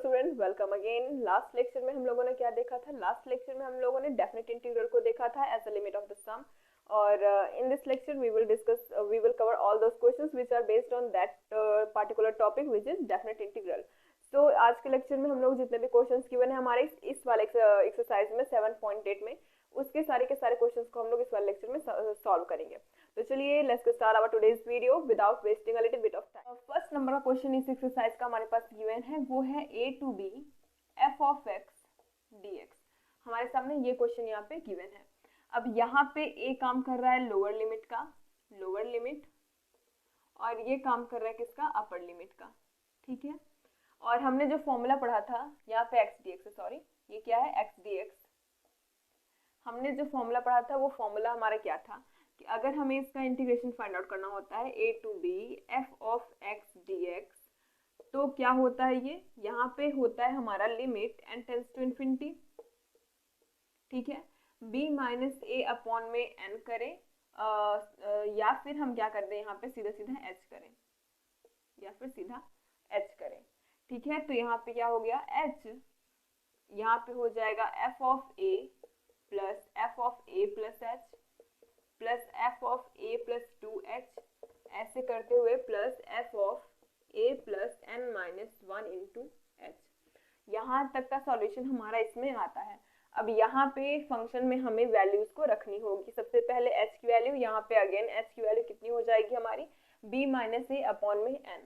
Student, welcome again. Last lecture में हम लोगों ने क्या देखा था? लास्ट लेक्चर में हम लोगों ने डेफिनेट इंटीग्रल को देखा था as a limit of the sum. और in this lecture we will cover all those questions which are based on that particular topic which is definite integral. So आज के लेक्चर में हम लोग जितने भी क्वेश्चंस गिवन है हमारे इस वाले एक्सरसाइज में 7.8 में, उसके सारे के सारे क्वेश्चंस को हम लोग इस वाले लेक्चर में सॉल्व करेंगे। तो चलिए let's start our today's video without wasting a little bit of time. First number का क्वेश्चन इस एक्सरसाइज का हमारे पास गिवन है, वो है a to b f of x dx। हमारे सामने ये क्वेश्चन यहाँ पे गिवन है। अब यहाँ पे a काम कर रहा है लोअर लिमिट का, लोअर लिमिट, और ये काम कर रहा है किसका? अपर लिमिट का। ठीक है, और हमने जो फॉर्मूला पढ़ा था यहाँ पे x dx, सॉरी ये क्या है? x dx। हमने जो फॉर्मूला पढ़ा था वो फॉर्मूला हमारा क्या था कि अगर हमें इसका इंटीग्रेशन फाइंड आउट करना होता है a to b f of x dx, तो क्या होता है? ये यहाँ पे होता है हमारा limit n tends to infinity. ठीक है, b माइनस a अपॉन में n करें, या फिर हम क्या कर दें यहाँ पे सीधा सीधा h करें, या फिर सीधा h करें। ठीक है, तो यहाँ पे क्या हो गया? h यहाँ पे हो जाएगा f of a plus f of a plus h plus f of a plus 2h, ऐसे करते हुए plus f of a plus n minus 1 into h। यहाँ तक का सॉल्यूशन हमारा इसमें आता है। अब यहाँ पे फंक्शन में हमें वैल्यूज को रखनी होगी। सबसे पहले h की वैल्यू, यहाँ पे अगेन h की वैल्यू कितनी हो जाएगी हमारी? b माइनस a अपॉन में n।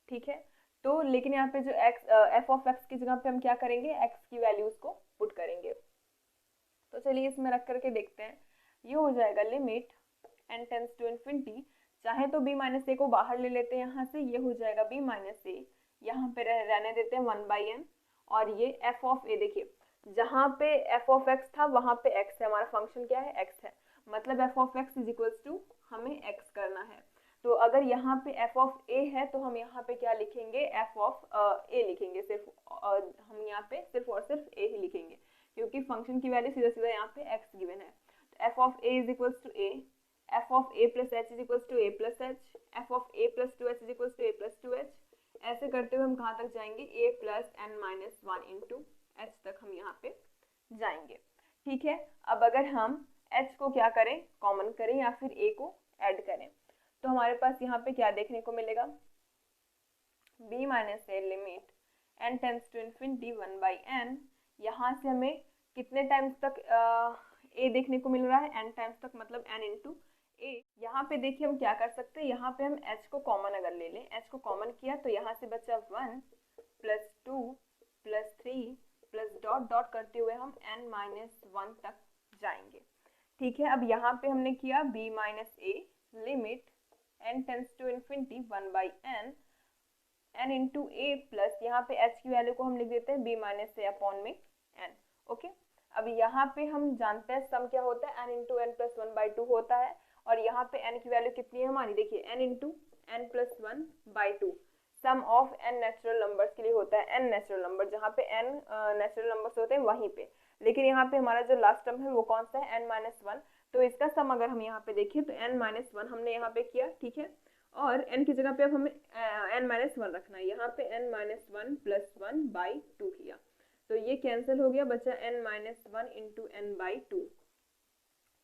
ठीक है, तो लेकिन यहाँ पे जो f ऑफ x की जगह पे हम क्या करेंगे? x की वैल्यूज को पुट करेंगे। तो चलिए इसमें रख करके देखते हैं। ये हो जाएगा limit n tends to infinity, चाहे तो b माइनस ए को बाहर ले लेते हैं यहाँ से, ये हो जाएगा b माइनस ए, यहाँ पे रहने देते हैं 1/n, और ये f ऑफ a, देखिए जहाँ पे f ऑफ x था वहाँ पे x है, हमारा फंक्शन क्या है? x है, मतलब f of x is equals to हमें x करना है। तो अगर यहाँ पे f ऑफ a है तो हम यहाँ पे क्या लिखेंगे? f ऑफ a लिखेंगे, सिर्फ हम यहाँ पे सिर्फ और सिर्फ a ही लिखेंगे, क्योंकि फंक्शन की वैल्यू सीधा सीधा यहाँ पे x गिवन है। तो f of a is equals to a, f of a plus h is equals to a plus h, f of a plus 2h is equals to a plus 2h। ऐसे करते हुए हम कहाँ तक जाएंगे? a plus n minus 1 into h तक हम यहाँ पे जाएंगे। ठीक है, अब अगर हम h को क्या करें? कॉमन करें या फिर a को ऐड करें, तो हमारे पास यहाँ पे क्या देखने को मिलेगा? b minus a limit n tends to infinity 1/n। यहाँ से हमें कितने टाइम्स तक a देखने को मिल रहा है? n टाइम्स तक, मतलब n इंटू a। यहाँ पे देखिए हम क्या कर सकते हैं, यहाँ पे हम h को कॉमन अगर ले लें, h को कॉमन किया तो यहाँ से बचा 1 plus 2 plus 3 plus dot dot करते हुए हम n माइनस 1 तक जाएंगे। ठीक है, अब यहाँ पे हमने किया b minus a limit n tends to infinity 1/n n into a plus यहाँ पे h की वैल्यू को हम लिख देते हैं b माइनस a अपॉन में n। ओके, अब यहाँ पे हम जानते हैं सम क्या होता है? n इंटू n प्लस 1/2 होता है, और यहाँ पे n की वैल्यू कितनी है हमारी? देखिए n into n plus 1/2 sum of n natural numbers के लिए होता है। n नेचुरल नंबर, जहाँ पे n नेचुरल नंबर्स होते हैं वहीं पे, लेकिन यहाँ पे हमारा जो लास्ट टर्म है वो कौन सा है? n minus 1। तो इसका सम अगर हम यहाँ पे देखें तो n माइनस 1 हमने यहाँ पे किया। ठीक है, और n की जगह पे अब हमें n माइनस 1 रखना है। यहाँ पे n माइनस 1 प्लस 1/2 किया तो ये कैंसिल हो गया, बचा n माइनस 1 इंटू n/2।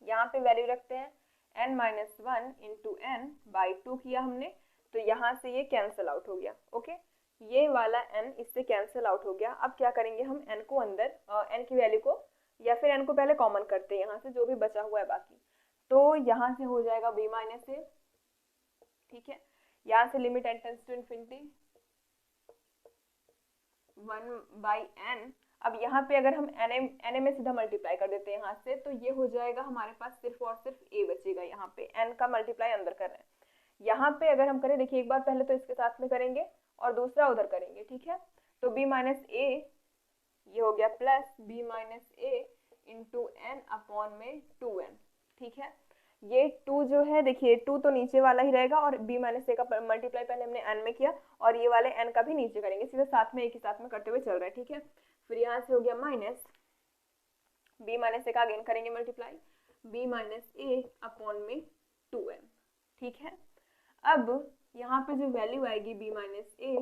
यहाँ पे वैल्यू रखते हैं n माइनस 1 इंटू n/2 किया हमने, तो यहाँ से ये कैंसिल आउट हो गया। ओके, ये वाला n इससे कैंसिल आउट हो गया। अब क्या करेंगे हम? n को अंदर n की वैल्यू को, या फिर n को पहले कॉमन करते हैं यहाँ से, जो भी बचा हुआ है बाकी, तो यहाँ से हो जाएगा b माइनस a। ठीक है, यहाँ से limit n tends to infinity 1/n। अब यहाँ पे अगर हम n में सीधा मल्टीप्लाई कर देते हैं यहाँ से, तो ये हो जाएगा हमारे पास सिर्फ और सिर्फ a बचेगा। यहाँ पे n का मल्टीप्लाई अंदर कर रहे हैं, यहाँ पे अगर हम करें, देखिए एक बार पहले तो इसके साथ में करेंगे और दूसरा उधर करेंगे। ठीक है, तो b माइनस a ये हो गया plus b minus a into n upon में 2n। ठीक है, ये 2 जो है, देखिए 2 तो नीचे वाला ही रहेगा, और b माइनस a का मल्टीप्लाई पहले हमने n में किया, और ये वाले n का भी नीचे करेंगे, सीधे साथ में एक ही साथ में करते हुए चल रहे हैं। ठीक है, फिर यहाँ से हो गया माइनस b माइनस a का अगेन करेंगे multiply, b minus a upon में 2n। ठीक है, अब यहाँ पे जो वैल्यू आएगी b माइनस a,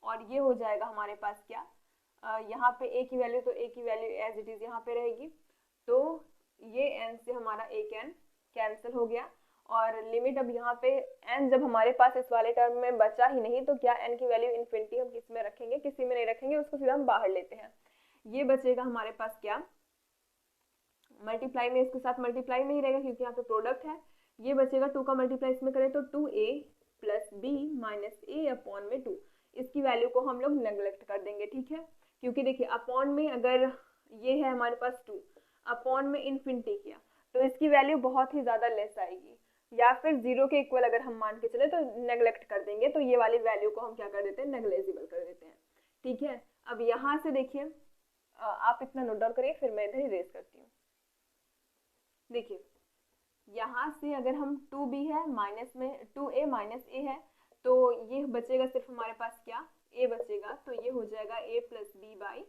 और ये हो जाएगा हमारे पास क्या? यहाँ पे a की वैल्यू, तो a की वैल्यू एज इट इज यहाँ पे रहेगी, तो ये n से हमारा एक n कैंसिल हो गया। और लिमिट अब यहाँ पे n जब हमारे पास इस वाले टर्म में बचा ही नहीं, तो क्या n की वैल्यू इन्फिनिटी हम किस में रखेंगे, किसी में नहीं रखेंगे, उसको सीधा हम बाहर लेते हैं। ये बचेगा हमारे पास क्या, मल्टीप्लाई में, इसके साथ मल्टीप्लाई में ही रहेगा क्योंकि यहाँ पे प्रोडक्ट है। ये बचेगा 2 का मल्टीप्लाई इसमें करें तो 2a plus B minus A upon में 2। इसकी वैल्यू को हम लोग नेग्लेक्ट कर देंगे, ठीक है, क्योंकि देखिए अपॉन में अगर ये है हमारे पास 2, अपॉन में इन्फिनिटी किया तो इसकी वैल्यू बहुत ही ज़्यादा लेस आएगी, या फिर 0 के इक्वल अगर हम मान के चले तो नेग्लेक्ट कर देंगे, तो ये वाली वैल्यू को हम क्या कर देते हैं, नेग्लेजिबल कर देते हैं, ठीक है। अब यहाँ से देखिए, आप इतना नोट डाउन करिए, फिर मैं इधर इरेज करती हूँ। देखिए यहाँ से अगर हम 2b है माइनस में 2a माइनस a है, तो ये बचेगा सिर्फ हमारे पास क्या, a बचेगा, तो ये हो जाएगा a प्लस बी बाई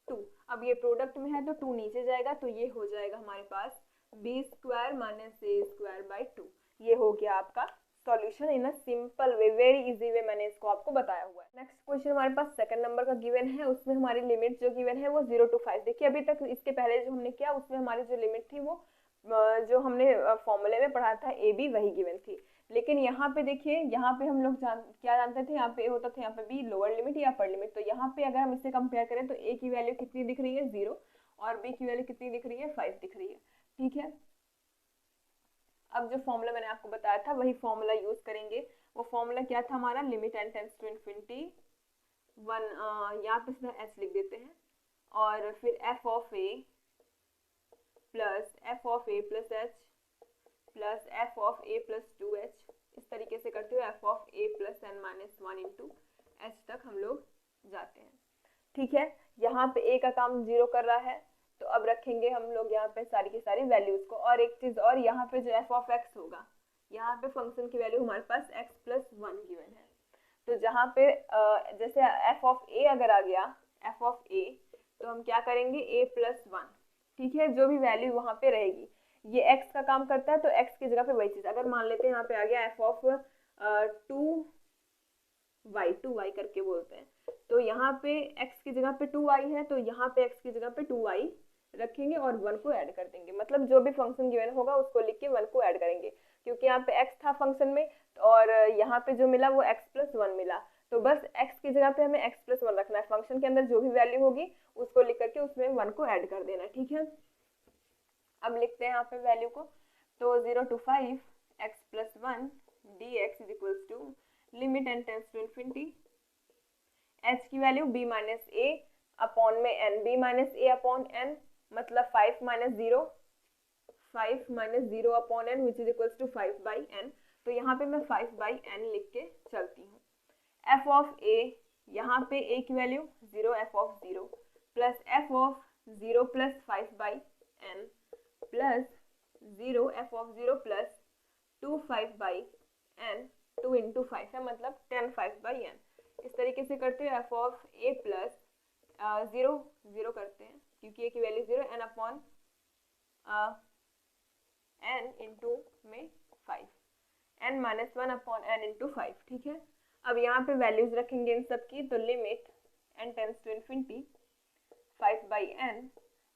2। अब ये प्रोडक्ट में है तो 2 नीचे जाएगा, तो ये हो जाएगा हमारे पास b square minus a square by 2। ये हो गया आपका solution in a simple way, very easy way, मैंने इसको आपको बताया हुआ है। नेक्स्ट क्वेश्चन हमारे पास सेकंड नंबर का गिवन है, उसमें हमारी लिमिट जो गिवन है वो 0 to 5। देखिए अभी तक इसके पहले जो हमने किया उसमें हमारी जो लिमिट थी वो जो हमने फॉर्मूले में पढ़ा था ए बी वही गिवन थी, लेकिन यहाँ पे देखिए, यहाँ पे हम लोग क्या जानते थे, यहाँ पे ए होता था, यहाँ पे बी लोअर लिमिट या अपर लिमिट। तो यहाँ पे अगर हम इसे कंपेयर करें तो ए की वैल्यू कितनी दिख रही है 0, और बी की वैल्यू कितनी दिख रही है 5 दिख रही है, ठीक है। अब जो फॉर्मूला मैंने आपको बताया था वही फॉर्मूला यूज करेंगे। वो फॉर्मूला क्या था हमारा, limit n tends to infinity 1, यहाँ पे सीधा s लिख देते हैं, और फिर f of a plus f of a plus h plus f of a plus 2h, इस तरीके से करते हुए f of a plus n minus 1 into h तक हम लोग जाते हैं, ठीक है। यहाँ पे a का काम 0 कर रहा है, तो अब रखेंगे हम लोग यहाँ पे सारी की सारी वैल्यूज को। और एक चीज और, यहाँ पे जो f ऑफ x होगा, यहाँ पे फंक्शन की वैल्यू हमारे पास x प्लस 1 गिवन है, तो जहाँ पे जैसे f ऑफ a अगर आ गया f ऑफ a, तो हम क्या करेंगे a प्लस 1, ठीक है, जो भी वैल्यू वहाँ पे रहेगी, ये x का काम करता है, तो x की जगह पे वही चीज, अगर मान लेते हैं यहाँ पे आ गया f ऑफ 2y करके बोलते हैं, तो यहाँ पे x की जगह पे 2y है, तो यहाँ पे x की जगह पे 2y रखेंगे और 1 को ऐड कर देंगे, मतलब जो भी फंक्शन गिवन होगा उसको लिख के 1 को ऐड करेंगे, क्योंकि यहाँ पे x था फंक्शन में और यहाँ पे जो मिला वो x प्लस 1 मिला, तो बस x की जगह पे हमें x प्लस 1 रखना है, फंक्शन के अंदर जो भी वैल्यू होगी उसको लिख करके उसमें 1 को ऐड कर देना, ठीक है। अब लिखते हैं यहाँ पे वैल्यू को, तो 0 to 5 x plus 1 dx is equals to limit n tends to infinity h की value b minus a upon में n, b minus a upon n मतलब 5 minus 0 upon n which is equals to 5 by n, तो यहाँ पे मैं 5 by n लिख के चलती हूँ। f ऑफ a, यहाँ पे a की value 0, f of 0 plus f of 0 plus 5 by n plus 0 f of 0 plus 2 5 by n, 2 into 5 है मतलब 10 5 बाई n, इस तरीके से करते हुए f ऑफ a प्लस 0 करते हैं क्योंकि a की value 0, n upon n into में 5, n minus 1 upon n into 5, ठीक है। अब यहाँ पे वैल्यूज रखेंगे इन सब की, तो limit n tends to infinity 5 by n,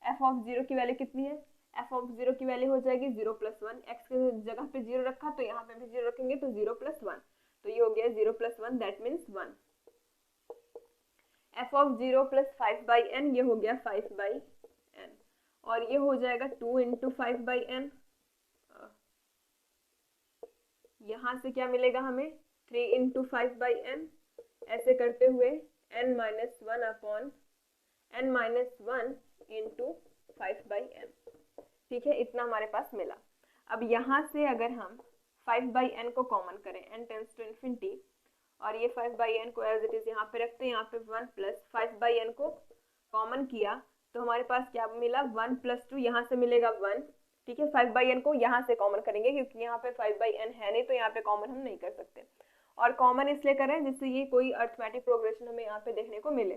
f of 0 की वैल्यू कितनी है, f ऑफ 0 की वैल्यू हो जाएगी 0 प्लस 1, x की जगह पे 0 रखा तो यहाँ पे भी 0 रखेंगे तो 0 प्लस 1, तो ये हो गया 0 plus 1 that means 1। f of 0 plus 5 by n, ये हो गया 5 बाई n, और ये हो जाएगा 2 इंटू 5 बाई n, यहाँ से क्या मिलेगा हमें 3 इंटू 5 बाई n, ऐसे करते हुए n minus 1 upon n minus 1 into 5 by n, ठीक है, इतना हमारे पास मिला। अब यहाँ से अगर हम 5 बाई n को कॉमन करें, n टेंड्स टू इन्फिनिटी, और ये 5 बाई n को एज इट इज यहाँ पे रखते हैं, यहाँ पे 1 प्लस 5 बाई n को कॉमन किया तो हमारे पास क्या मिला 1 प्लस 2, यहाँ से मिलेगा 1, ठीक है। 5 बाई n को यहाँ से कॉमन करेंगे क्योंकि यहाँ पे 5 बाई n है नहीं, तो यहाँ पे कॉमन हम नहीं कर सकते, और कॉमन इसलिए करें जिससे ये कोई अर्थमेटिक प्रोग्रेशन हमें यहाँ पे देखने को मिले,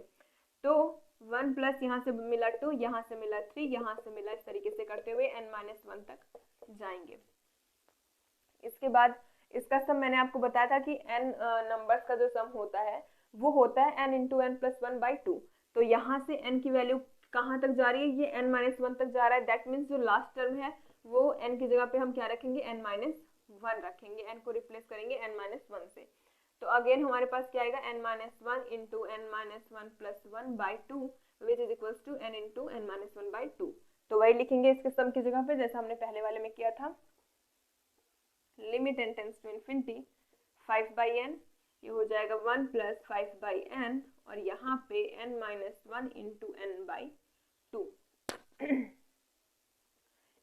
तो 1 प्लस यहाँ से मिला 2, यहाँ से मिला 3, यहाँ से मिला, इस तरीके से करते हुए n माइनस 1 तक जाएंगे। इसके बाद इसका सम मैंने आपको बताया था कि n नंबर्स का जो सम होता है वो होता है n into n plus 1 by 2, तो यहाँ से n की वैल्यू कहाँ तक जा रही है, ये n-1 तक जा रहा है। दैट मीन्स जो लास्ट टर्म है वो n की जगह पे हम क्या रखेंगे, n-1 रखेंगे, n को रिप्लेस करेंगे n-1 से। तो अगेन हमारे पास क्या आएगा, n-1 into n-1 plus 1 by 2 which is equals to n into n-1 by 2। तो वही लिखेंगे इसके सम की जगह पे जैसा हमने पहले वाले में किया था। Limit n tends to infinity 5/n, ये हो जाएगा 1 प्लस 5/n, और यहाँ पे n-1 into n by 2।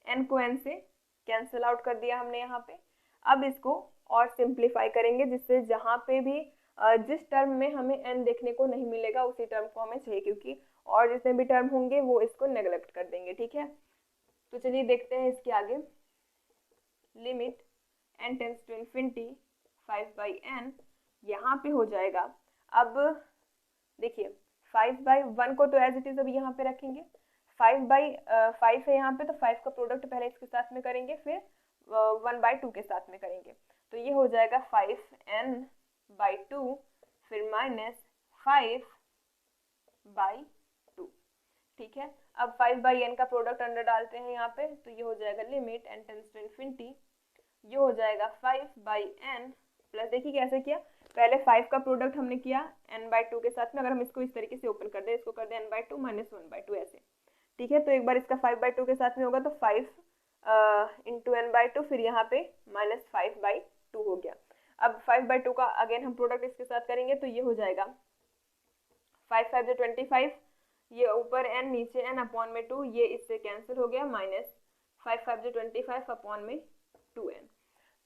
n को n से कैंसिल आउट कर दिया हमने यहाँ पे। अब इसको और सिंप्लीफाई करेंगे, जिससे जहाँ पे भी जिस टर्म में हमें n देखने को नहीं मिलेगा उसी टर्म को हमें चाहिए, क्योंकि और जितने भी टर्म होंगे वो इसको नेग्लेक्ट कर देंगे। ठीक है, तो चलिए देखते हैं इसके आगे। Limit n tends to infinity 5/n, यहाँ पे हो जाएगा। अब देखिए 5/1 को तो एज इट इज अभी यहाँ पे रखेंगे, 5/5 है यहाँ पे, तो 5 का प्रोडक्ट पहले इसके साथ में करेंगे, फिर 1/2 के साथ में करेंगे। तो ये हो जाएगा 5n/2 फिर माइनस 5/2। ठीक है, अब 5/n का प्रोडक्ट अंडर डालते हैं यहाँ पे, तो ये हो जाएगा limit n tends to infinity, ये हो जाएगा 5/n प्लस, देखिए कैसे किया, पहले 5 का प्रोडक्ट हमने किया n/2 के साथ में। अगर हम इसको इस तरीके से ओपन कर दें, इसको कर दें n/2 माइनस 1/2 ऐसे। ठीक है, तो एक बार इसका 5/2 के साथ में होगा, तो 5 इंटू n/2, फिर यहाँ पे माइनस 5/2 हो गया। अब 5/2 का अगेन हम प्रोडक्ट इसके साथ करेंगे, तो ये हो जाएगा 5 5 25, ये ऊपर n नीचे n अपॉन में 2, ये इससे कैंसिल हो गया, माइनस 5 5 25 अपॉन में 2n।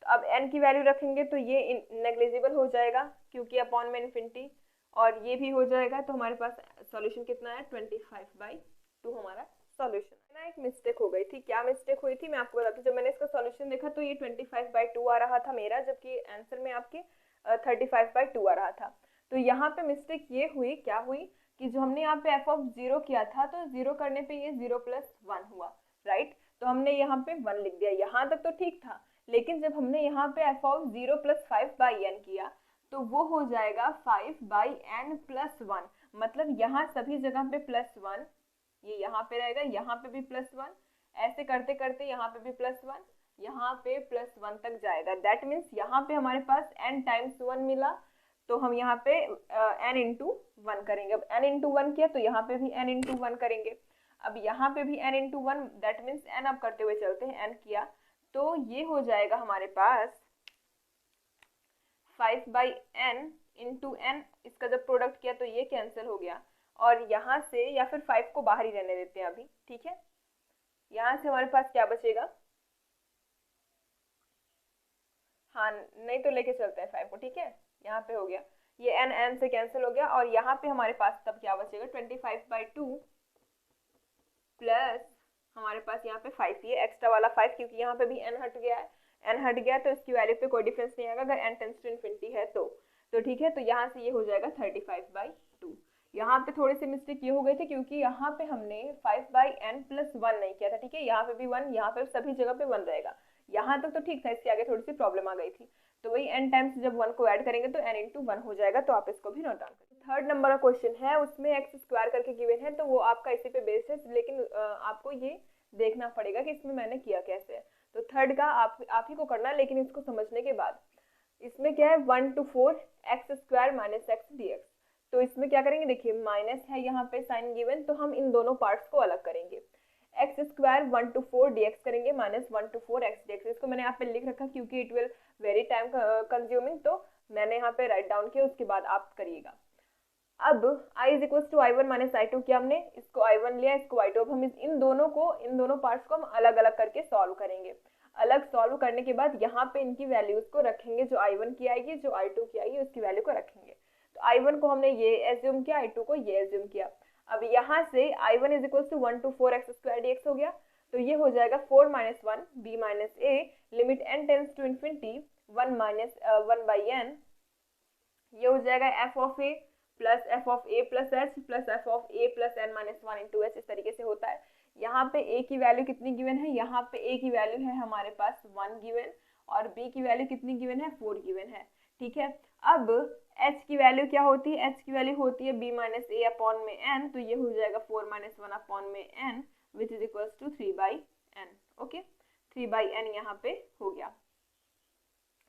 तो अब n की वैल्यू रखेंगे तो ये नेग्लिजिबल हो जाएगा, क्योंकि अपॉन में इन्फिनिटी, और ये भी हो जाएगा। तो हमारे पास सॉल्यूशन कितना है, 25/2 हमारा सॉल्यूशन है ना। एक मिस्टेक हो गई थी, क्या मिस्टेक हुई थी मैं आपको बताती हूँ। जब मैंने इसका सॉल्यूशन देखा तो ये 25/2 आ रहा था मेरा, जबकि आंसर में आपके 35/2 आ रहा था। तो यहाँ पे मिस्टेक ये हुई, क्या हुई कि जो हमने यहाँ पे f(0) किया था, तो 0 करने पे ये 0 + 1 हुआ, राइट। तो हमने यहाँ पे 1 लिख दिया, यहाँ तक तो ठीक था। लेकिन जब हमने यहाँ पे f(0 + 5/n किया, तो वो हो जाएगा 5/n + 1, मतलब यहाँ सभी जगह पे +1, ये यहाँ पे रहेगा, यहाँ पे भी +1, ऐसे करते करते यहाँ पे भी +1, यहाँ पे +1 तक जाएगा। दैट मीन्स यहाँ पे हमारे पास n टाइम्स 1 मिला, तो हम यहाँ पे n इंटू 1 करेंगे। अब n इंटू 1 किया, तो यहाँ पे भी n इंटू 1 करेंगे। अब यहाँ पे भी n into 1, that means n अब करते हुए चलते हैं, n किया, तो ये हो जाएगा हमारे पास 5/n इंटू n, इसका जब प्रोडक्ट किया तो ये कैंसिल हो गया, और यहाँ से, या फिर 5 को बाहर ही रहने देते हैं अभी। ठीक है, यहाँ से हमारे पास क्या बचेगा, हाँ नहीं तो लेके चलते हैं 5 को। ठीक है, यहाँ पे हो गया, ये n से कैंसिल हो गया, और यहाँ पे हमारे पास तब क्या बचेगा, 25/2 प्लस हमारे पास यहाँ पे 5, ये एक्स्ट्रा वाला 5, क्योंकि यहाँ पे भी n हट गया है, n हट गया तो इसकी वैल्यू पे कोई डिफरेंस नहीं आएगा अगर n टेंड्स टू इन्फिनिटी है तो। ठीक है, तो यहाँ से ये हो जाएगा 35/2। यहाँ पे थोड़ी सी मिस्टेक ये हो गई थी, क्योंकि यहाँ पे हमने 5/n + 1 नहीं किया था। ठीक है, यहाँ पे भी 1, यहाँ पे सभी जगह पे 1 रहेगा, यहाँ तक तो ठीक था, इसके आगे थोड़ी सी प्रॉब्लम आ गई थी। तो वही n टाइम्स जब 1 को ऐड करेंगे तो n इंटू 1 हो जाएगा, तो आप इसको भी नोट डाउन करें। थर्ड नंबर का क्वेश्चन है, उसमें x² करके गिवन है, तो वो आपका इसी पे बेस्ड है, लेकिन आपको ये देखना पड़ेगा कि इसमें मैंने किया कैसे है। तो थर्ड का आप ही को करना है, लेकिन इसको समझने के बाद। इसमें क्या है, 1 to 4 x² - x dx। तो इसमें क्या करेंगे, देखिए माइनस है यहाँ पे साइन गिवन, तो हम इन दोनों पार्ट्स को अलग करेंगे। x² 1 to 4 dx करेंगे, -1 to 4 x dx। इसको मैंने यहाँ पे लिख रखा क्योंकि it will very time consuming, तो मैंने यहाँ पे राइट डाउन किया, उसके बाद आप करिएगा। अब I = I1 - I2 किया हमने, इसको I1 लिया, इसको I2। अब हम इन दोनों पार्ट्स को हम अलग अलग करके सॉल्व करेंगे। अलग सॉल्व करने के बाद यहाँ पे इनकी वैल्यूज को रखेंगे, जो I1 की आएगी, जो I2 की आएगी, उसकी वैल्यू को रखेंगे। तो I1 को हमने ये एज्यूम किया, I2 को ये एज्यूम किया। अब यहाँ से I1 = 1 to 4 x² dx हो गया, तो ये हो जाएगा 4 - 1 b - a, limit n tends to infinity 1 - 1/n, ये हो जाएगा f(a) plus f(a + h plus f(a + n-1 × h), इस तरीके से होता है। यहाँ पे a की वैल्यू कितनी गिवन है, यहाँ पे a की वैल्यू है हमारे पास 1 गिवन, और b की वैल्यू कितनी गिवन है, 4 गिवन है। ठीक है, अब h की वैल्यू क्या होती है, h की वैल्यू होती है b माइनस ए अपॉन में n, तो ये हो जाएगा 4 माइनस 1 अपॉन में n which is equals to 3/n। Okay, 3/n यहाँ पे हो गया,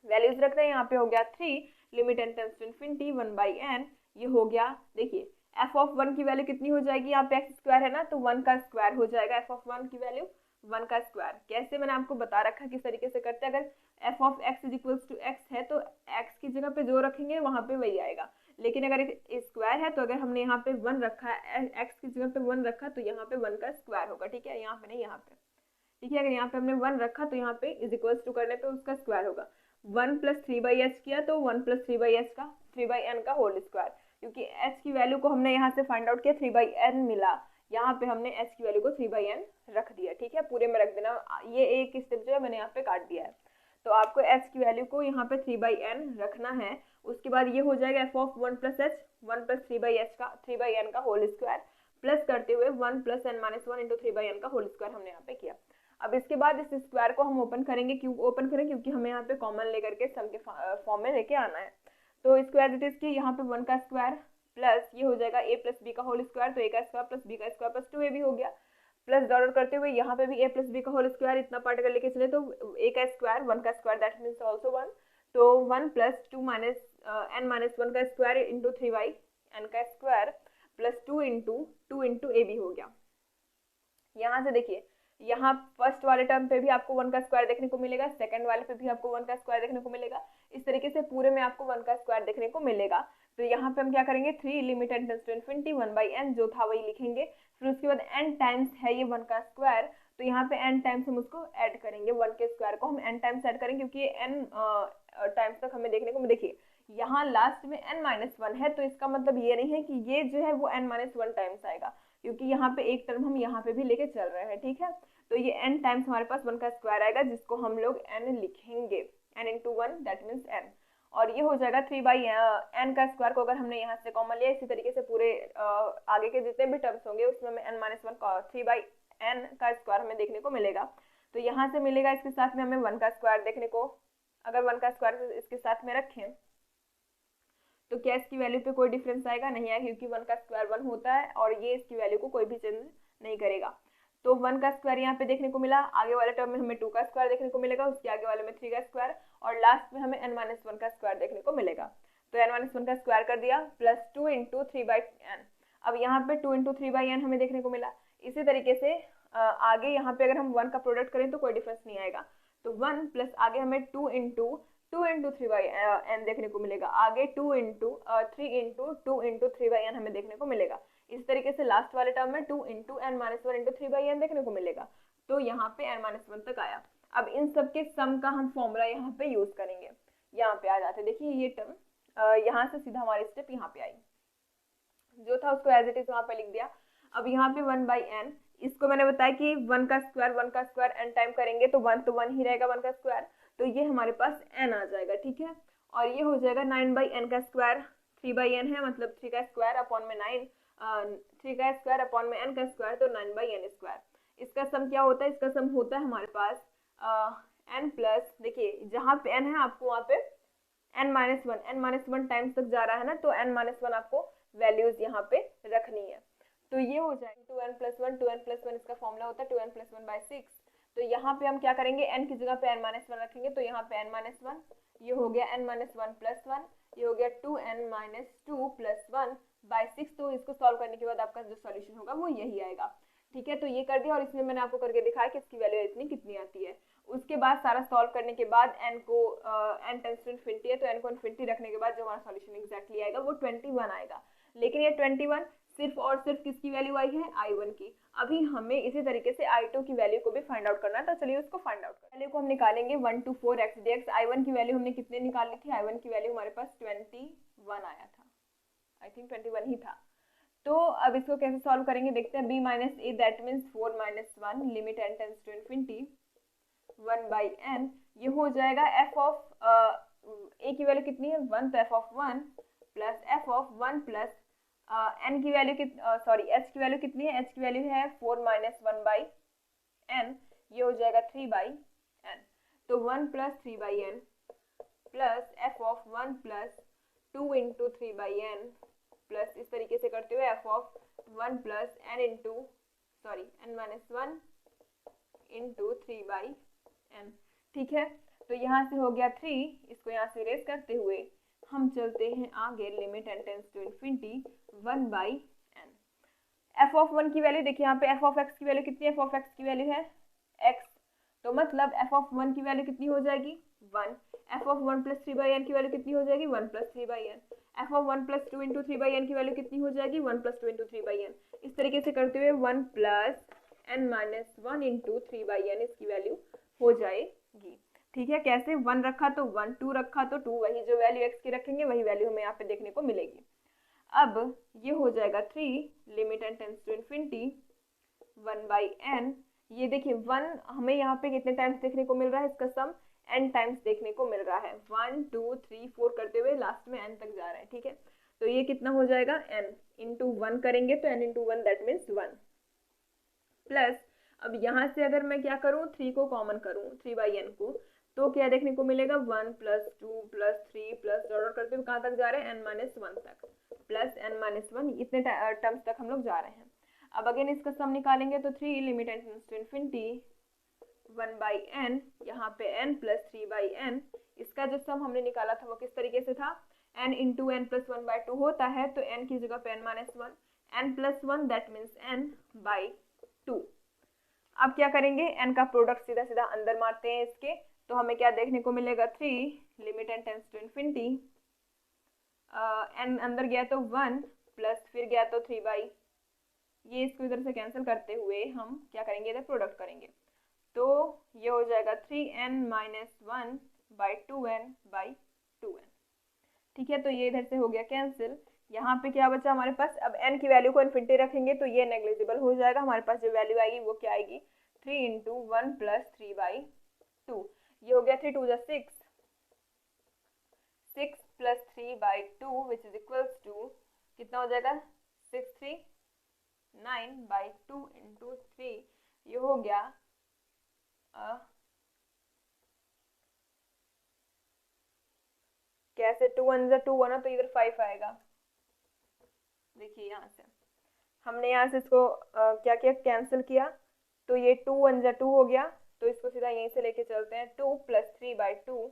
वैल्यूज रख रहे हैं, यहाँ पे हो गया 3, limit n tends to infinity 1/n, ये हो गया। देखिए f ऑफ 1 की वैल्यू कितनी हो जाएगी, यहाँ पे x स्क्वायर है ना, तो 1 का स्क्वायर हो जाएगा f ऑफ 1 की वैल्यू 1 का स्क्वायर। कैसे, मैंने आपको बता रखा किस तरीके से करते हैं, अगर f of x is equals to x है तो x की जगह पे जो रखेंगे वहां पे वही आएगा, लेकिन अगर स्क्वायर है तो अगर हमने यहाँ पे 1 रखा है, x की जगह पे 1 रखा तो यहाँ पे 1 का स्क्वायर होगा, ठीक है, यहाँ पे नहीं यहाँ पे, ठीक है, अगर यहाँ पे हमने 1 रखा तो यहाँ पे इज इक्वल्स टू करने पे उसका स्क्वायर होगा। 1 प्लस 3/h किया तो 1 प्लस 3/h का 3/n का होल स्क्वायर, क्योंकि h की वैल्यू को हमने यहाँ से फाइंड आउट किया 3/n मिला, यहाँ पे हमने h की वैल्यू को 3/n रख दिया, ठीक है, पूरे में रख देना, ये एक स्टेप जो है मैंने यहाँ पे काट दिया है। तो आपको h की वैल्यू को यहाँ पे 3/n रखना है, उसके बाद ये हो जाएगा f of 1 plus h 1 plus 3/h का 3/n का होल स्क्वायर, प्लस करते हुए 1 plus n minus 1 into 3/n का होल स्क्वायर हमने यहाँ पे किया। अब इसके बाद इस स्क्वायर को हम ओपन करेंगे, क्यों ओपन करें, क्योंकि हमें यहाँ पे कॉमन लेकर के सम के फॉर्म में लेके आना है। तो स्क्वायर इट इज की यहाँ पे 1 का स्क्वायर प्लस ये हो जाएगा a प्लस बी का होल स्क्वायर, तो a का स्क्वायर प्लस b का स्क्वायर प्लस 2a भी हो गया, प्लस डॉट करते हुए यहाँ पे भी a प्लस बी का होल स्क्वायर, इतना पार्ट अगर लेके चले तो a का स्क्वायर 1 का स्क्वायर दैट मीन्स ऑल्सो 1, तो 1 प्लस 2 माइनस n माइनस 1 का स्क्वायर इंटू 3/n का स्क्वायर प्लस 2 इंटू a भी हो गया। यहाँ से देखिए, यहाँ फर्स्ट वाले टर्म पे भी आपको 1 का स्क्वायर देखने को मिलेगा, सेकंड वाले पे भी आपको 1 का स्क्वायर देखने को मिलेगा, इस तरीके से पूरे में आपको 1 का स्क्वायर देखने को मिलेगा। तो यहाँ पे हम क्या करेंगे, 3 limit n tends to infinity 1/n जो था वही लिखेंगे, फिर उसके बाद n टाइम्स है ये 1 का स्क्वायर, तो यहाँ पे n टाइम्स हम उसको ऐड करेंगे, 1 के स्क्वायर को हम n टाइम्स ऐड करेंगे, क्योंकि n टाइम्स तक हमें देखने को, देखिए यहाँ लास्ट में n माइनस 1 है, तो इसका मतलब ये नहीं है कि ये जो है वो n माइनस 1 टाइम्स आएगा, क्योंकि यहाँ पे एक टर्म हम यहाँ पे भी लेके चल रहे हैं, ठीक है, तो ये n टाइम्स हमारे पास 1 का स्क्वायर आएगा, जिसको हम लोग n लिखेंगे, n into 1 that means n, और ये हो जाएगा 3/n का स्क्वायर को अगर हमने यहाँ से कॉमन लिया, इसी तरीके से पूरे आगे के जितने भी टर्म्स होंगे उसमें हमें n माइनस 1 3/n का स्क्वायर हमें देखने को मिलेगा, तो यहाँ से मिलेगा, इसके साथ में हमें 1 का स्क्वायर देखने को, अगर 1 का स्क्वायर इसके साथ में रखें तो क्या इसकी वैल्यू पे कोई डिफरेंस आएगा, नहीं आएगा, क्योंकि 1 का स्क्वायर 1 होता है और ये इसकी वैल्यू को कोई भी चेंज नहीं करेगा। तो 1 का स्क्वायर यहाँ पे देखने को मिला, आगे वाले टर्म में हमें 2 का स्क्वायर देखने को मिलेगा, उसके आगे वाले में 3 का स्क्वायर, और लास्ट में हमें n माइनस 1 का स्क्वायर देखने को मिलेगा। तो n माइनस 1 का स्क्वायर कर दिया प्लस 2 इंटू 3/n, अब यहाँ पे 2 इंटू 3/n हमें देखने को मिला। इसी तरीके से आगे यहाँ पे अगर हम 1 का प्रोडक्ट करें तो कोई डिफरेंस नहीं आएगा, तो 1 प्लस आगे हमें 2 इंटू 3/n देखने को मिलेगा, आगे 3 इंटू 2 इंटू 3/n हमें देखने को मिलेगा। इस तरीके से लास्ट वाले टर्म में 2 into n minus 1 into 3/n देखने को मिलेगा, तो यहाँ पे n माइनस 1 तक आया। अब इन सब के सम का हम फॉर्मूला यहाँ पे यूज करेंगे, यहाँ पे आ जाते, देखिए ये टर्म यहाँ से सीधा हमारी स्टेप यहाँ पे आई, जो था उसको एज इट इज वहाँ पे लिख दिया। अब यहाँ पे 1/n, इसको मैंने बताया कि 1 का स्क्वायर n टाइम करेंगे तो 1 तो 1 ही रहेगा 1 का स्क्वायर, तो ये हमारे पास n आ जाएगा, ठीक है, और ये हो जाएगा 9/n का स्क्वायर, 3/n है मतलब 3 का स्क्वायर अपॉन में 9, 3 का स्क्वायर अपॉन में n का स्क्वायर, तो 9/n स्क्वायर। इसका सम क्या होता है, इसका सम होता है हमारे पास n प्लस, देखिए जहाँ पे n है आपको वहाँ पे n माइनस 1 टाइम्स तक जा रहा है ना, तो n माइनस 1 आपको वैल्यूज यहाँ पे रखनी है, तो ये हो जाएगा 2n प्लस 1, इसका फॉर्मूला होता है 2n प्लस 1/6। तो यहाँ पे हम क्या करेंगे, n की जगह पे n माइनस 1 रखेंगे, तो यहाँ पे n माइनस 1, ये हो गया n माइनस 1 प्लस 1, ये हो गया 2n माइनस 2 प्लस 1/6, तो इसको सॉल्व करने के बाद आपका जो सॉल्यूशन होगा वो यही आएगा, ठीक है, तो ये कर दिया, और इसमें मैंने आपको करके दिखाया कि इसकी वैल्यू इतनी कितनी आती है। उसके बाद सारा सॉल्व करने के बाद n को n टेंड्स टू इन्फिनिटी है, तो n को इन्फिनिटी रखने के बाद जो हमारा सॉल्यूशन एग्जैक्टली आएगा वो 21 आएगा, लेकिन ये 21 सिर्फ और सिर्फ किसकी वैल्यू आई है, I1 की। अभी हमें इसी तरीके से I2 की वैल्यू को भी फाइंड आउट करना है, तो चलिए उसको फाइंड आउट करते हैं। वैल्यू को हम निकालेंगे 1 to 4x dx। I1 की वैल्यू हमने कितने निकाली थी, I1 की वैल्यू हमारे पास 21 आया था, आई थिंक 21 ही था। तो अब इसको कैसे सॉल्व करेंगे देखते हैं, b minus A that means 4 minus 1 limit n tends to infinity 1/n, ये हो जाएगा f ऑफ a की वैल्यू कितनी है 1, तो f of 1 plus f of 1 plus n की वैल्यू h की वैल्यू कितनी है, h की वैल्यू है 4 माइनस 1/n, ये हो जाएगा 3/n, तो 1 plus 3/n plus f of 1 plus 2 into 3/n plus इस तरीके से करते हुए f of 1 plus n into n minus 1 into 3/n। ठीक है, तो यहाँ से हो गया 3, इसको यहाँ से रेस करते हुए हम चलते हैं आगे, limit n tends to infinity 1/n। f of 1 की वैल्यू देखिए, यहाँ पे f ऑफ x की वैल्यू कितनी है, f ऑफ x की वैल्यू है x, तो मतलब f ऑफ 1 की वैल्यू कितनी हो जाएगी 1। f ऑफ 1 प्लस 3/n की वैल्यू कितनी हो जाएगी 1 plus 3/n। f of 1 plus 2 into 3/n की वैल्यू कितनी हो जाएगी 1 प्लस 2 इंटू 3/n। इस तरीके से करते हुए 1 plus n minus 1 into 3/n इसकी वैल्यू हो जाएगी। ठीक है, कैसे, 1 रखा तो 1, 2 रखा तो 2, वही जो वैल्यू x की रखेंगे वही वैल्यू हमें यहाँ पे देखने को मिलेगी। अब ये हो जाएगा 3 limit n tends to infinity 1/n। ये देखिए 1 हमें यहाँ पे कितने टाइम्स देखने को मिल रहा है, इसका सम n टाइम्स देखने को मिल रहा है, 1 2 3 4 करते हुए लास्ट में n तक जा रहा है। ठीक है, तो ये कितना हो जाएगा n इंटू 1 करेंगे तो n into 1 that means 1 plus, अब यहाँ से अगर मैं क्या करूँ 3 को कॉमन करूँ 3/n को, तो क्या देखने को मिलेगा 1 प्लस 2 प्लस 3 प्लस डॉट करते हुए कहाँ तक जा रहे हैं n माइनस 1 तक, प्लस n माइनस 1, इतने टर्म्स तक हम लोग जा रहे हैं। अब अगेन इसका सम निकालेंगे तो 3 limit n tends to infinity 1/n, यहाँ पे n प्लस 3/n, इसका जो सम हमने निकाला था वो किस तरीके से था, n इंटू n प्लस 1/2 होता है, तो n की जगह पे n minus 1, n plus 1 that means n/2। अब क्या करेंगे, n का प्रोडक्ट सीधा सीधा अंदर मारते हैं इसके, तो हमें क्या देखने को मिलेगा 3 limit n tends to infinity, n अंदर गया तो 1 प्लस फिर गया तो 3/, ये इसको इधर से कैंसिल करते हुए हम क्या करेंगे, इधर प्रोडक्ट करेंगे, तो ये हो जाएगा 3n माइनस 1/2n/2n। ठीक है, तो ये इधर से हो गया कैंसिल, यहाँ पे क्या बचा हमारे पास, अब n की वैल्यू को इन्फिनिटी रखेंगे तो ये नेग्लिजिबल हो जाएगा, हमारे पास जो वैल्यू आएगी वो क्या आएगी 3 इंटू 1 प्लस 3/2, ये हो गया 3 2 6, 6 plus 3/2 which is equals to कितना हो जाएगा 6 3 9/2 इंटू 3, ये हो गया कैसे 2 1 जा 2 1 तो इधर 5 आएगा। देखिए यहाँ से हमने यहाँ से इसको क्या किया, कैंसिल किया, तो ये 2 1 जा 2 हो गया, तो इसको सीधा यहीं से लेके चलते हैं 2 प्लस 3/2।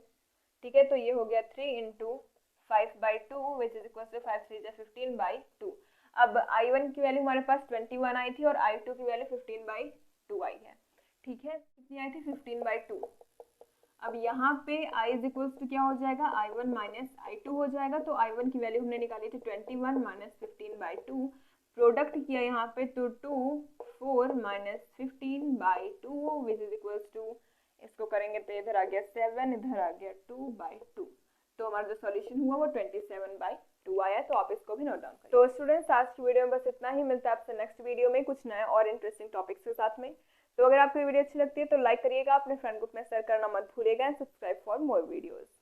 ठीक है, तो ये हो गया 3 into 5/2 which is equal to 5 3 जा 15/2। अब I1 की वैल्यू हमारे पास 21 आई थी और I2 की वैल्यू 15/2 आई है। ठीक है, कितनी आई थी 15/2। अब यहाँ पे I इज इक्वल्स टू क्या हो जाएगा I1 माइनस I2 हो जाएगा, तो I1 की वैल्यू हमने निकाली थी 21 माइनस 15/2, प्रोडक्ट किया यहाँ पे तो 2 4 minus 15/2 which is equals to, इसको करेंगे तो इधर आ गया 7, इधर आ गया 2/2, तो हमारा जो सॉल्यूशन हुआ वो 27/2 आया, तो आप इसको भी नोट डाउन करें। तो स्टूडेंट्स आज की वीडियो में बस इतना ही, मिलता है आपसे नेक्स्ट वीडियो में कुछ नए और इंटरेस्टिंग टॉपिक्स के साथ में। तो अगर आपको वीडियो अच्छी लगती है तो लाइक करिएगा, अपने फ्रेंड ग्रुप में शेयर करना मत भूलिएगा, and subscribe for more videos.